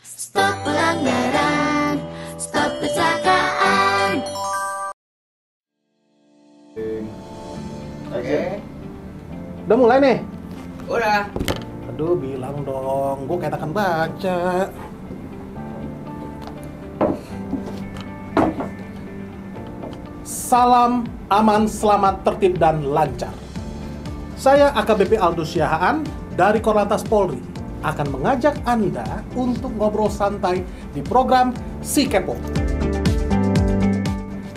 Stop pelanggaran, stop kecelakaan. Oke. Udah mulai nih? Udah. Aduh, bilang dong, gue kayak akan baca. Salam aman, selamat, tertib, dan lancar. Saya AKBP Aldo Syahaan dari Korlantas Polri akan mengajak Anda untuk ngobrol santai di program Si Kepo.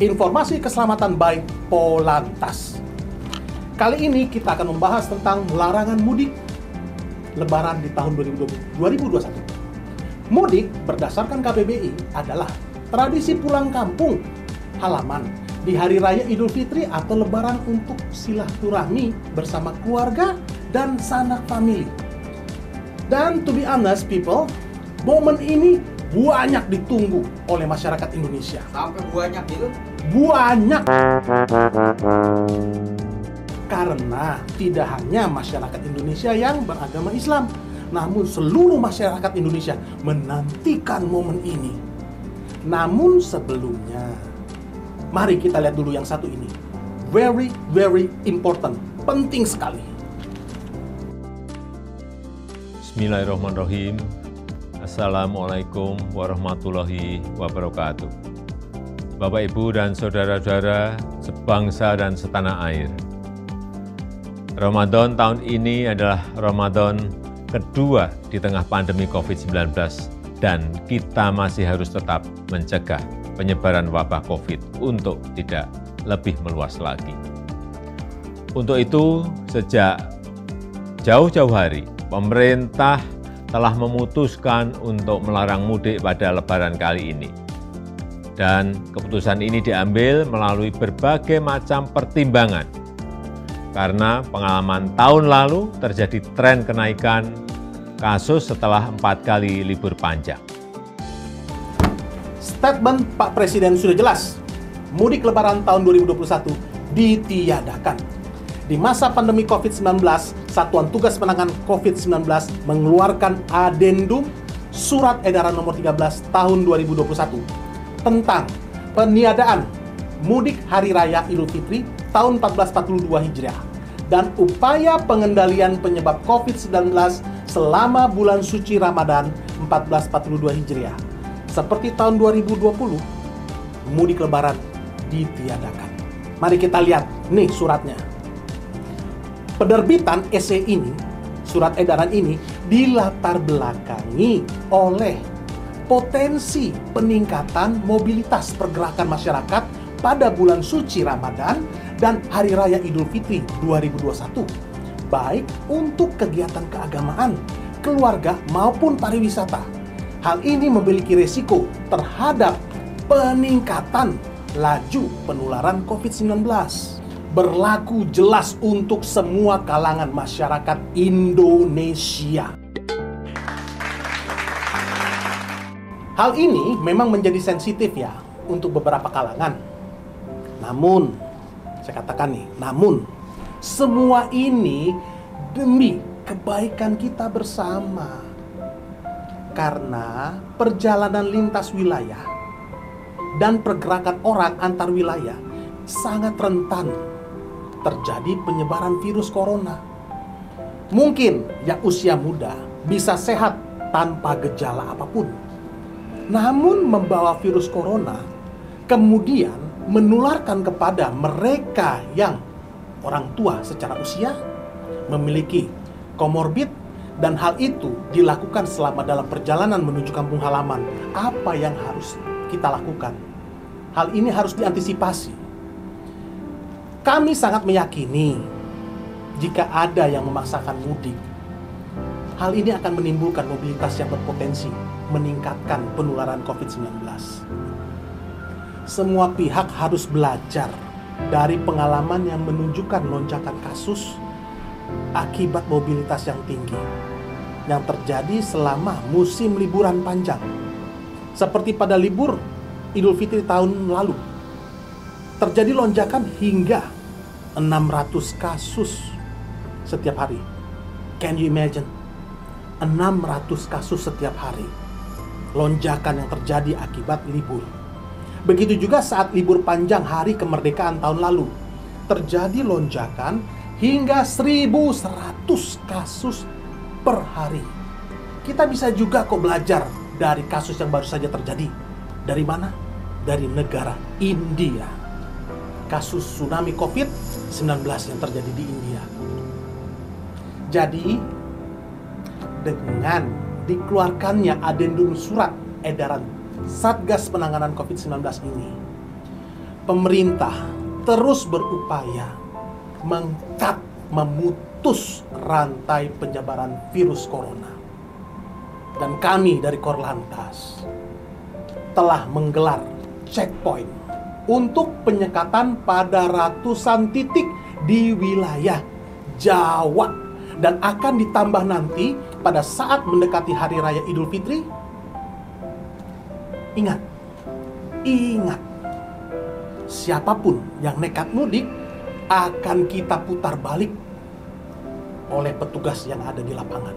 Informasi keselamatan by Polantas. Kali ini kita akan membahas tentang larangan mudik Lebaran di tahun 2021. Mudik berdasarkan KBBI adalah tradisi pulang kampung halaman di Hari Raya Idul Fitri atau Lebaran untuk silaturahmi bersama keluarga dan sanak famili. Dan to be honest people, momen ini banyak ditunggu oleh masyarakat Indonesia. Sampai banyak gitu? Banyak! Karena tidak hanya masyarakat Indonesia yang beragama Islam, namun seluruh masyarakat Indonesia menantikan momen ini. Namun sebelumnya, mari kita lihat dulu yang satu ini. Very, very important. Penting sekali. Bismillahirrahmanirrahim. Assalamualaikum warahmatullahi wabarakatuh. Bapak, Ibu, dan saudara-saudara sebangsa dan setanah air. Ramadan tahun ini adalah Ramadan kedua di tengah pandemi COVID-19 dan kita masih harus tetap mencegah penyebaran wabah COVID untuk tidak lebih meluas lagi. Untuk itu, sejak jauh-jauh hari, pemerintah telah memutuskan untuk melarang mudik pada Lebaran kali ini. Dan keputusan ini diambil melalui berbagai macam pertimbangan. Karena pengalaman tahun lalu terjadi tren kenaikan kasus setelah 4 kali libur panjang. Statement Pak Presiden sudah jelas. Mudik Lebaran tahun 2021 ditiadakan. Di masa pandemi COVID-19, Satuan Tugas Penanganan COVID-19 mengeluarkan adendum Surat Edaran Nomor 13 Tahun 2021 tentang peniadaan mudik Hari Raya Idul Fitri tahun 1442 Hijriah dan upaya pengendalian penyebab COVID-19 selama bulan suci Ramadan 1442 Hijriah. Seperti tahun 2020, mudik Lebaran ditiadakan. Mari kita lihat nih suratnya. Penerbitan SE ini, surat edaran ini, dilatar belakangi oleh potensi peningkatan mobilitas pergerakan masyarakat pada bulan suci Ramadan dan Hari Raya Idul Fitri 2021, baik untuk kegiatan keagamaan, keluarga maupun pariwisata. Hal ini memiliki risiko terhadap peningkatan laju penularan COVID-19. Berlaku jelas untuk semua kalangan masyarakat Indonesia. Hal ini memang menjadi sensitif ya untuk beberapa kalangan. Namun, saya katakan nih, namun semua ini demi kebaikan kita bersama. Karena perjalanan lintas wilayah dan pergerakan orang antar wilayah sangat rentan terjadi penyebaran virus corona. Mungkin yang usia muda bisa sehat tanpa gejala apapun. Namun membawa virus corona kemudian menularkan kepada mereka yang orang tua secara usia, memiliki komorbid, dan hal itu dilakukan selama dalam perjalanan menuju kampung halaman. Apa yang harus kita lakukan? Hal ini harus diantisipasi. Kami sangat meyakini jika ada yang memaksakan mudik, hal ini akan menimbulkan mobilitas yang berpotensi meningkatkan penularan COVID-19. Semua pihak harus belajar dari pengalaman yang menunjukkan lonjakan kasus akibat mobilitas yang tinggi yang terjadi selama musim liburan panjang. Seperti pada libur Idul Fitri tahun lalu, terjadi lonjakan hingga 600 kasus setiap hari. Can you imagine? 600 kasus setiap hari. lonjakan yang terjadi akibat libur. Begitu juga saat libur panjang hari kemerdekaan tahun lalu, terjadi lonjakan hingga 1.100 kasus per hari. Kita bisa juga kok belajar dari kasus yang baru saja terjadi. Dari mana? Dari negara India. Kasus tsunami COVID-19 yang terjadi di India. Jadi, dengan dikeluarkannya adendum surat edaran Satgas Penanganan COVID-19 ini, pemerintah terus berupaya memutus rantai penyebaran virus corona. Dan kami dari Korlantas telah menggelar checkpoint untuk penyekatan pada ratusan titik di wilayah Jawa, dan akan ditambah nanti pada saat mendekati Hari Raya Idul Fitri. Ingat, siapapun yang nekat mudik akan kita putar balik oleh petugas yang ada di lapangan.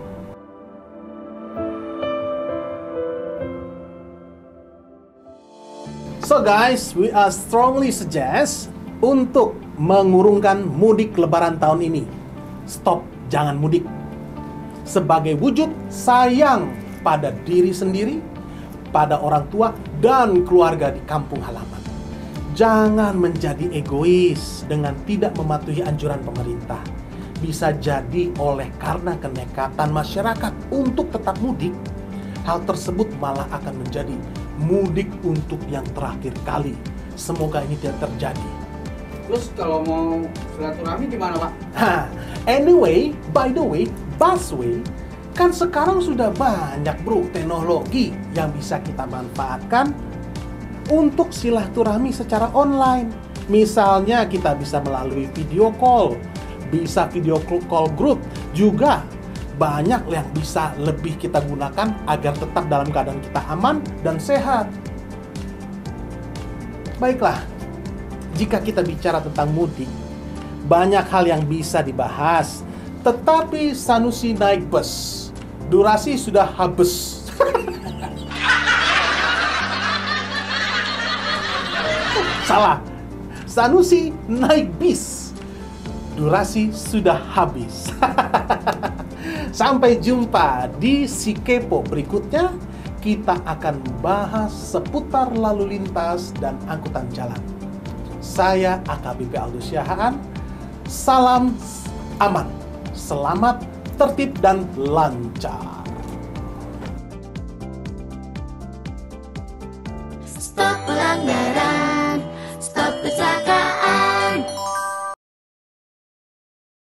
So guys, we are strongly suggest untuk mengurungkan mudik Lebaran tahun ini. Stop, jangan mudik. Sebagai wujud sayang pada diri sendiri, pada orang tua dan keluarga di kampung halaman. Jangan menjadi egois dengan tidak mematuhi anjuran pemerintah. Bisa jadi oleh karena kenekatan masyarakat untuk tetap mudik, hal tersebut malah akan menjadi mudik untuk yang terakhir kali. Semoga ini tidak terjadi. Terus kalau mau silaturahmi gimana, Pak? Anyway, by the way, busway kan sekarang sudah banyak bro teknologi yang bisa kita manfaatkan untuk silaturahmi secara online. Misalnya kita bisa melalui video call, bisa video call grup, juga banyak yang bisa lebih kita gunakan agar tetap dalam keadaan kita aman dan sehat. Baiklah, jika kita bicara tentang mudik, banyak hal yang bisa dibahas. Tetapi Sanusi naik bus, durasi sudah habis. Salah, Sanusi naik bis, durasi sudah habis. Sampai jumpa di Si Kepo berikutnya. Kita akan membahas seputar lalu lintas dan angkutan jalan. Saya AKBP Aldo Syahaan. Salam aman, selamat, tertib, dan lancar.